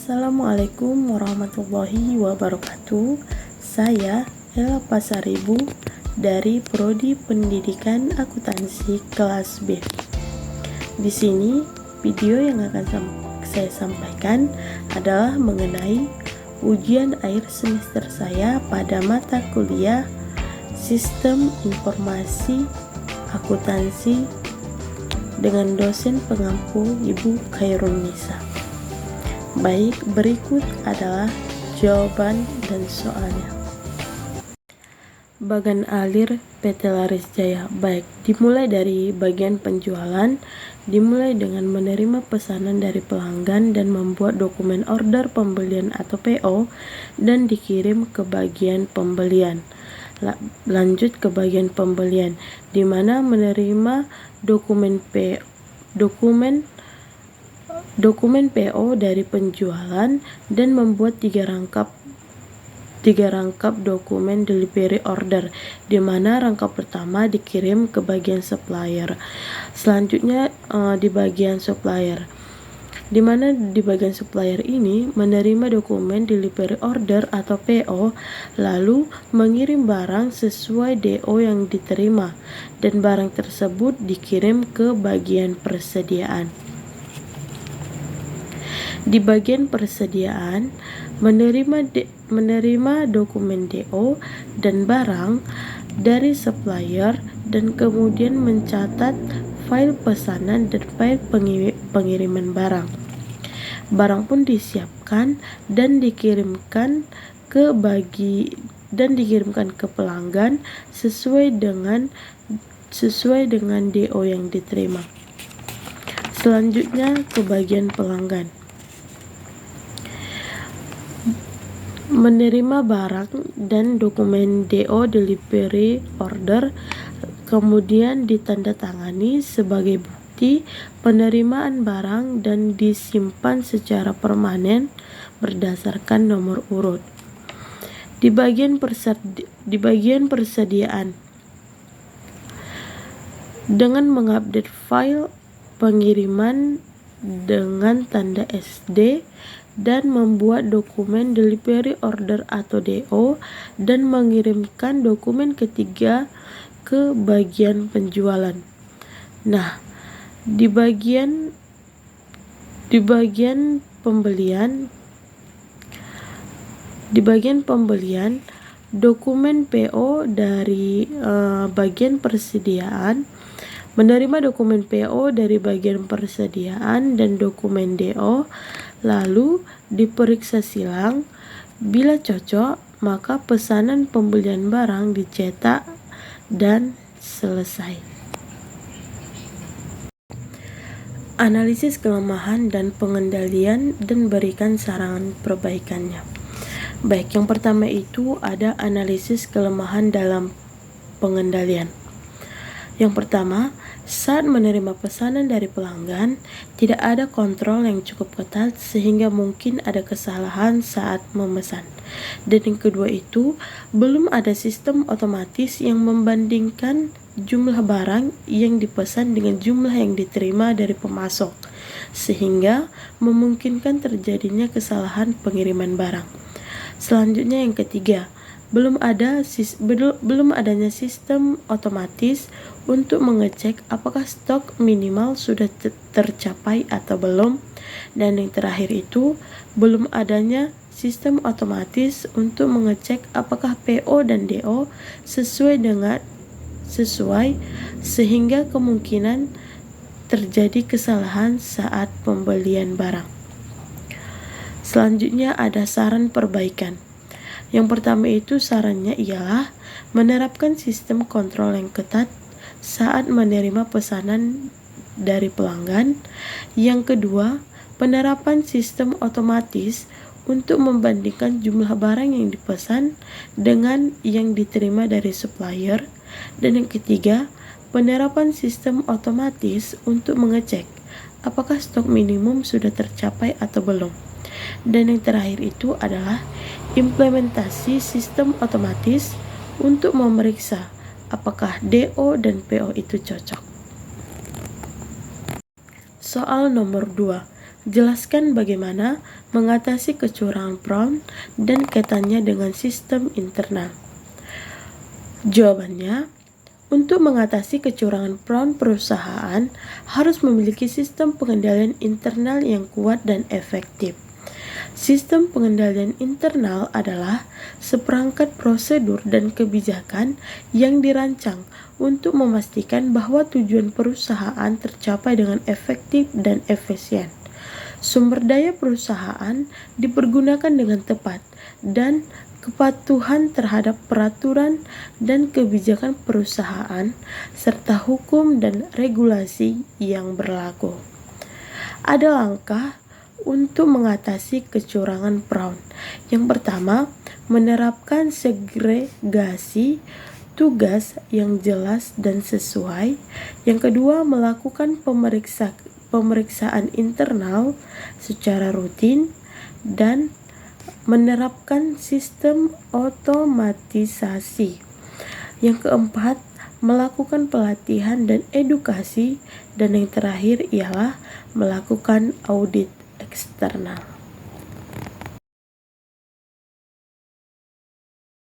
Assalamualaikum warahmatullahi wabarakatuh. Saya Ella Pasaribu dari Prodi Pendidikan Akuntansi kelas B. Di sini video yang akan saya sampaikan adalah mengenai ujian akhir semester saya pada mata kuliah Sistem Informasi Akuntansi dengan dosen pengampu Ibu Khairun Nisa. Baik, berikut adalah jawaban dan soalnya. Bagan alir PT Laris Jaya. Baik, dimulai dari bagian penjualan, dimulai dengan menerima pesanan dari pelanggan dan membuat dokumen order pembelian atau PO dan dikirim ke bagian pembelian. Lanjut ke bagian pembelian, di mana menerima dokumen PO dari penjualan dan membuat tiga rangkap dokumen delivery order, di mana rangkap pertama dikirim ke bagian supplier. Selanjutnya di bagian supplier, di mana di bagian supplier ini menerima dokumen delivery order atau PO, lalu mengirim barang sesuai DO yang diterima dan barang tersebut dikirim ke bagian persediaan. Di bagian persediaan, menerima dokumen DO dan barang dari supplier dan kemudian mencatat file pesanan dan file pengiriman barang. Barang pun disiapkan dan dikirimkan ke pelanggan sesuai dengan DO yang diterima. Selanjutnya ke bagian pelanggan. Menerima barang dan dokumen DO delivery order, kemudian ditandatangani sebagai bukti penerimaan barang dan disimpan secara permanen berdasarkan nomor urut. Di bagian persediaan, dengan mengupdate file pengiriman dengan tanda SD dan membuat dokumen delivery order atau DO dan mengirimkan dokumen ketiga ke bagian penjualan. Nah, di bagian pembelian, dokumen PO dari bagian persediaan, menerima dokumen PO dari bagian persediaan dan dokumen DO, lalu diperiksa silang. Bila cocok, maka pesanan pembelian barang dicetak dan selesai. Analisis kelemahan dan pengendalian dan berikan saran perbaikannya. Baik, yang pertama itu ada analisis kelemahan dalam pengendalian. Yang pertama, saat menerima pesanan dari pelanggan, tidak ada kontrol yang cukup ketat sehingga mungkin ada kesalahan saat memesan. Dan yang kedua itu, belum ada sistem otomatis yang membandingkan jumlah barang yang dipesan dengan jumlah yang diterima dari pemasok, sehingga memungkinkan terjadinya kesalahan pengiriman barang. Selanjutnya yang ketiga, belum adanya sistem otomatis untuk mengecek apakah stok minimal sudah tercapai atau belum. Dan yang terakhir itu, belum adanya sistem otomatis untuk mengecek apakah PO dan DO sesuai sehingga kemungkinan terjadi kesalahan saat pembelian barang. Selanjutnya ada saran perbaikan. Yang pertama itu sarannya ialah menerapkan sistem kontrol yang ketat saat menerima pesanan dari pelanggan. Yang kedua, penerapan sistem otomatis untuk membandingkan jumlah barang yang dipesan dengan yang diterima dari supplier. Dan yang ketiga, penerapan sistem otomatis untuk mengecek apakah stok minimum sudah tercapai atau belum. Dan yang terakhir itu adalah implementasi sistem otomatis untuk memeriksa apakah DO dan PO itu cocok. Soal nomor 2. Jelaskan bagaimana mengatasi kecurangan prompt dan kaitannya dengan sistem internal. Jawabannya, untuk mengatasi kecurangan prompt, perusahaan harus memiliki sistem pengendalian internal yang kuat dan efektif. Sistem pengendalian internal adalah seperangkat prosedur dan kebijakan yang dirancang untuk memastikan bahwa tujuan perusahaan tercapai dengan efektif dan efisien. Sumber daya perusahaan dipergunakan dengan tepat dan kepatuhan terhadap peraturan dan kebijakan perusahaan serta hukum dan regulasi yang berlaku. Ada langkah untuk mengatasi kecurangan prompt. Yang pertama, menerapkan segregasi tugas yang jelas dan sesuai. Yang kedua, melakukan pemeriksaan internal secara rutin dan menerapkan sistem otomatisasi. Yang keempat, melakukan pelatihan dan edukasi, dan yang terakhir ialah melakukan audit eksternal.